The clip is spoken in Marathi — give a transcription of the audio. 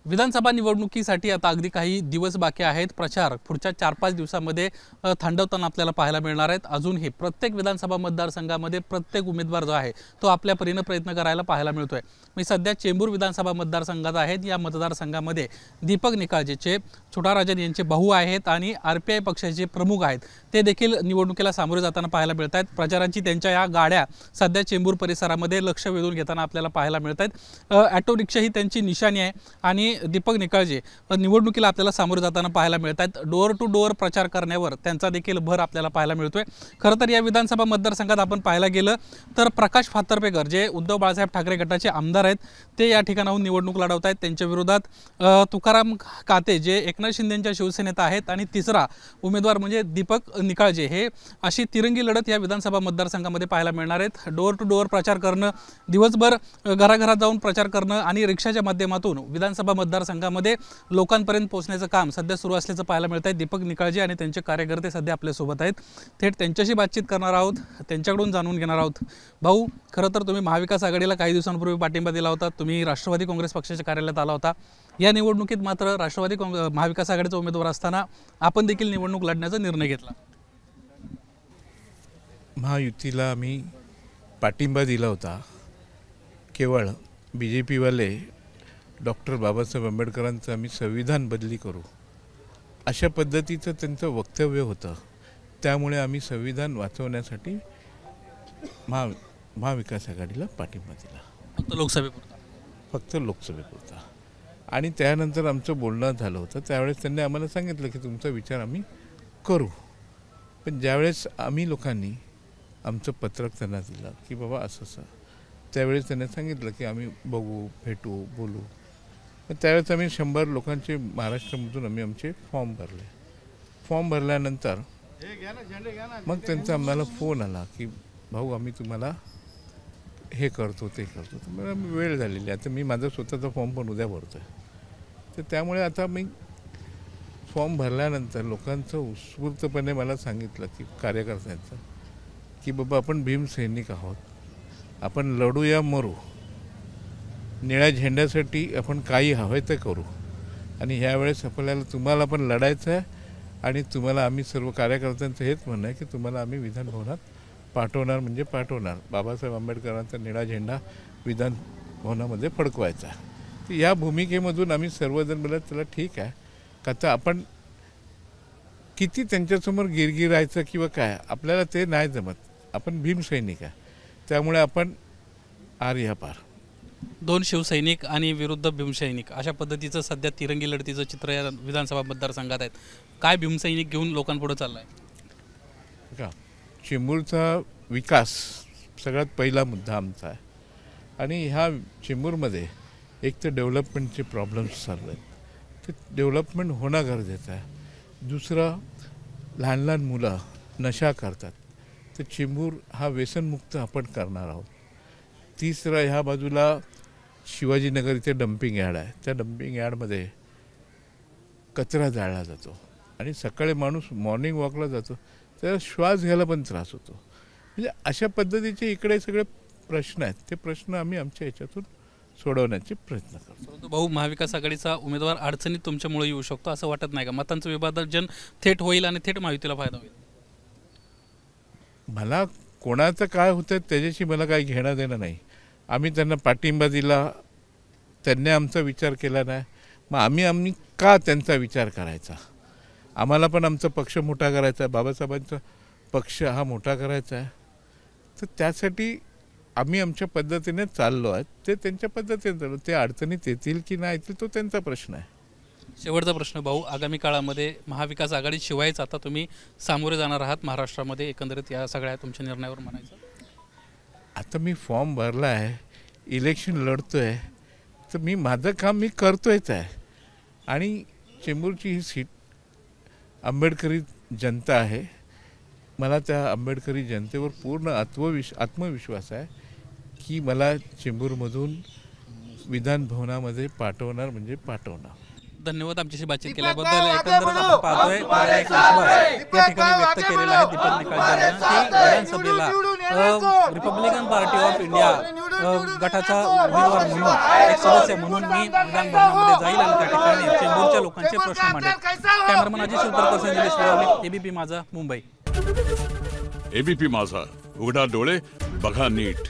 विधानसभा निवडणुकीसाठी आता अगदी काही दिवस बाकी आहेत। प्रचार पुढच्या 4-5 दिवसांमध्ये थंडवताना आपल्याला पाहायला मिळणार आहेत। अजूनही प्रत्येक विधानसभा मतदारसंघामध्ये प्रत्येक उमेदवार जो आहे तो आपल्या परीने प्रयत्न करायला पाहायला मिळतोय। मी सध्या चेंबूर विधानसभा मतदारसंघात आहेत। या मतदारसंघामध्ये दीपक निकाळजेचे छोटाराजन यांचे भाऊ आहेत आणि आरपीआय पक्षाचे प्रमुख आहेत, ते देखील निवडणुकीला सामोरे जाताना पाहायला मिळत आहेत। प्रचारांची त्यांच्या या गाड्या सध्या चेंबूर परिसरामध्ये लक्ष वेधून घेताना आपल्याला पाहायला मिळत आहेत। ऑटो रिक्षा ही त्यांची निशाणी आहे आणि दीपक निकाळजे निवडणुकीला आपल्याला सामोरे जाताना पाहायला मिळत आहेत। डोअर टू डोअर प्रचार करण्यावर त्यांचा देखील भर आपल्याला पाहायला मिळतोय। खरं तर या विधानसभा मतदारसंघात आपण पाहायला गेलं तर प्रकाश फातर्पेकर जे उद्धव बाळासाहेब ठाकरे गटाचे आमदार आहेत, ते या ठिकाणाहून निवडणूक लढवत आहेत। त्यांच्या विरोधात तुकाराम काते जे एकनाथ शिंदेंच्या शिवसेनेत आहेत आणि तिसरा उमेदवार म्हणजे दीपक निकाळजे, हे अशी तिरंगी लढत या विधानसभा मतदारसंघामध्ये पाहायला मिळणार आहेत। डोअर टू डोअर प्रचार करणं, दिवसभर घराघरात जाऊन प्रचार करणं आणि रिक्षाच्या माध्यमातून विधानसभा मतदारसंघामध्ये लोकांपर्यंत पोहोचण्याचं काम सध्या सुरू असल्याचं पाहायला मिळत आहे। दीपक निकाळजे आणि त्यांचे कार्यकर्ते सध्या आपल्या सोबत आहेत। थेट त्यांच्याशी बातचीत करणार आहोत, त्यांच्याकडून जाणून घेणार आहोत। भाऊ, खरं तर तुम्ही महाविकास आघाडीला काही दिवसांपूर्वी पाठिंबा दिला होता, तुम्ही राष्ट्रवादी काँग्रेस पक्षाच्या कार्यालयात आला होता। या निवडणुकीत मात्र राष्ट्रवादी महाविकास आघाडीचा उमेदवार असताना आपण देखील निवडणूक लढण्याचा निर्णय घेतला। महायुतीला आम्ही पाठिंबा दिला होता। केवळ BJP वाले डॉक्टर बाबासाहेब आंबेडकरांचं आम्ही संविधान बदली करू अशा पद्धतीचं त्यांचं वक्तव्य होतं, त्यामुळे आम्ही संविधान वाचवण्यासाठी महाविकास आघाडीला पाठिंबा दिला। फक्त लोकसभेपुरता। आणि त्यानंतर आमचं बोलणं झालं होतं, त्यावेळेस त्यांनी आम्हाला सांगितलं की तुमचा विचार आम्ही करू। पण ज्यावेळेस आम्ही लोकांनी आमचं पत्रक त्यांना दिलं की बाबा असं त्यावेळेस त्यांनी सांगितलं की आम्ही बघू, भेटू, बोलू। पण त्यावेळेस आम्ही 100 लोकांचे महाराष्ट्रामधून आम्ही आमचे फॉर्म भरले। फॉर्म भरल्यानंतर मग त्यांचा आम्हाला फोन आला की भाऊ आम्ही तुम्हाला हे करतो ते करतो। तर मला वेळ झालेली, आता मी माझा स्वतःचा फॉर्म पण उद्या भरतो आहे। तर त्यामुळे आता मी फॉर्म भरल्यानंतर लोकांचं उत्स्फूर्तपणे मला सांगितलं की कार्यकर्त्यांचं की बाबा आपण भीमसैनिक आहोत, आपण लढूया मरू, निळ्या झेंड्यासाठी आपण काही हवं ते करू। आणि ह्यावेळेस आपल्याला तुम्हाला पण लढायचं आहे आणि तुम्हाला आम्ही सर्व कार्यकर्त्यांचं हेच म्हणणं आहे की तुम्हाला आम्ही विधान भवनात पाठवणार म्हणजे पाठवणार। बाबासाहेब आंबेडकरांचा निळा झेंडा विधान भवनामध्ये फडकवायचा। तर या भूमिकेमधून आम्ही सर्वजण बोलत चला ठीक आहे, का तर आपण किती त्यांच्यासमोर गिरगिरायचं किंवा काय, आपल्याला ते नाही जमत। आपण भीमसैनिक आहे, त्यामुळे आपण आर्या पार। दोन शिवसैनिक आणि विरुद्ध भीमसैनिक अशा पद्धतीचं सध्या तिरंगी लढतीचं चित्र या विधानसभा मतदारसंघात आहेत। काय भीमसैनिक घेऊन लोकांपुढे चाललाय का? चेंबूरचा विकास सगळ्यात पहिला मुद्दा आमचा आहे आणि ह्या चेंबूरमध्ये एक तर डेव्हलपमेंटचे प्रॉब्लेम्स चालू आहेत, ते डेव्हलपमेंट होणं गरजेचं आहे। दुसरं, लहान लहान मुलं नशा करतात, तर चेंबूर हा व्यसनमुक्त आपण करणार आहोत। तिसरं, ह्या बाजूला शिवाजीनगर इथे डम्पिंग यार्ड आहे, त्या डम्पिंग यार्डमध्ये कचरा जाळला जातो आणि सकाळी माणूस मॉर्निंग वॉकला जातो तर श्वास घ्यायला पण त्रास होतो। म्हणजे अशा पद्धतीचे इकडे सगळे प्रश्न आहेत, ते प्रश्न आम्ही आमच्या ह्याच्यातून सोडवण्याचे प्रयत्न करतो। भाऊ, महाविकास आघाडीचा उमेदवार अडचणीत तुमच्यामुळे येऊ शकतो असं वाटत नाही का? मतांचं विभाजन थेट होईल आणि थेट महायुतीला फायदा होईल? मला कोणाचं काय होतं त्याच्याशी मला काही घेणं देणं नाही। आम्ही त्यांना पाठिंबा दिला, त्यांनी आमचा विचार केला नाही, मग आम्ही का त्यांचा विचार करायचा? आम्हाला पण आमचा पक्ष मोठा करायचा आहे, बाबासाहेबांचा पक्ष हा मोठा करायचा आहे। तर त्यासाठी आम्ही आमच्या पद्धतीने चाललो आहे, ते त्यांच्या पद्धतीने चाललो। ते अडचणीत येतील की नाही येतील तो त्यांचा प्रश्न आहे। शेवटचा प्रश्न भाऊ, आगामी काळामध्ये महाविकास आघाडी शिवायच आता तुम्ही सामोरे जाणार आहात महाराष्ट्रामध्ये, एकंदरीत या सगळ्या तुमच्या निर्णयावर म्हणायचं? आता मी फॉर्म भरला आहे, इलेक्शन लढतो आहे, तर मी माझं काम मी करतोयच आहे। आणि चेंबूरची ही सीट आंबेडकरी जनता आहे, मला त्या आंबेडकरी जनतेवर पूर्ण आत्मविश्वास आहे की मला चेंबूरमधून विधान भवनामध्ये पाठवणार म्हणजे पाठवणार। धन्यवाद आमच्याशी बातचीत केल्याबद्दल। एकंदरच आपण पाहतोय एक विश्वास या ठिकाणी व्यक्त केलेला आहे दीपक निकाळजे यांनी की विधानसभेला रिपब्लिकन पार्टी ऑफ इंडिया गटाचा उमेदवार म्हणून एक सदस्य म्हणून मी विधान भवनामध्ये जाईल आणि त्या ठिकाणी चेंबूरच्या लोकांचे प्रश्न मांडेल. कॅमेरामन अजित शिवतरकर, निलेश वळवले, एबीपी माझा, मुंबई. एबीपी माझा, उघडा डोळे बघा नीट.